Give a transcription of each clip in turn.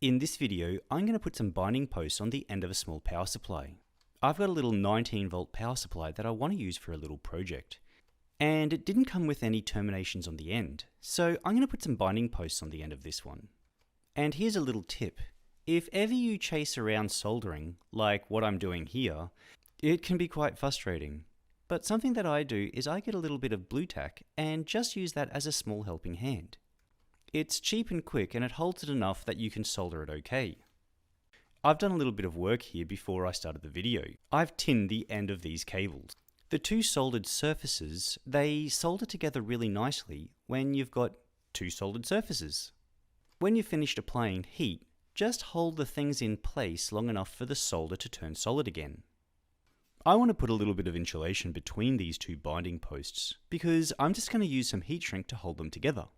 In this video, I'm going to put some binding posts on the end of a small power supply. I've got a little 19-volt power supply that I want to use for a little project. And it didn't come with any terminations on the end, so I'm going to put some binding posts on the end of this one. And here's a little tip. If ever you chase around soldering, like what I'm doing here, it can be quite frustrating. But something that I do is I get a little bit of blue tack and just use that as a small helping hand. It's cheap and quick, and it holds it enough that you can solder it okay. I've done a little bit of work here before I started the video. I've tinned the end of these cables. The two soldered surfaces, they solder together really nicely when you've got two soldered surfaces. When you've finished applying heat, just hold the things in place long enough for the solder to turn solid again. I want to put a little bit of insulation between these two binding posts because I'm just going to use some heat shrink to hold them together.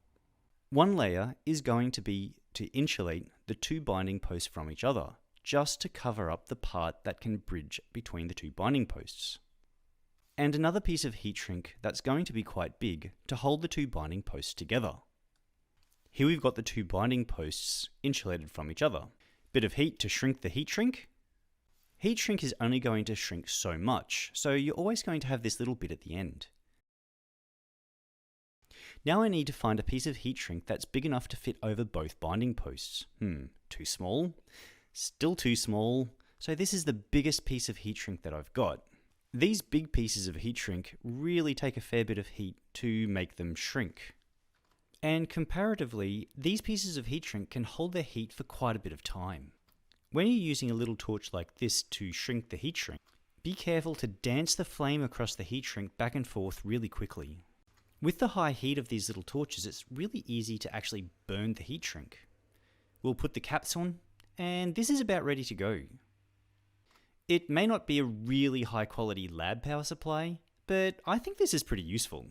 One layer is going to be to insulate the two binding posts from each other, just to cover up the part that can bridge between the two binding posts. And another piece of heat shrink that's going to be quite big to hold the two binding posts together. Here we've got the two binding posts insulated from each other. Bit of heat to shrink the heat shrink. Heat shrink is only going to shrink so much, so you're always going to have this little bit at the end. Now I need to find a piece of heat shrink that's big enough to fit over both binding posts. Too small? Still too small. So this is the biggest piece of heat shrink that I've got. These big pieces of heat shrink really take a fair bit of heat to make them shrink. And comparatively, these pieces of heat shrink can hold their heat for quite a bit of time. When you're using a little torch like this to shrink the heat shrink, be careful to dance the flame across the heat shrink back and forth really quickly. With the high heat of these little torches, it's really easy to actually burn the heat shrink. We'll put the caps on, and this is about ready to go. It may not be a really high quality lab power supply, but I think this is pretty useful.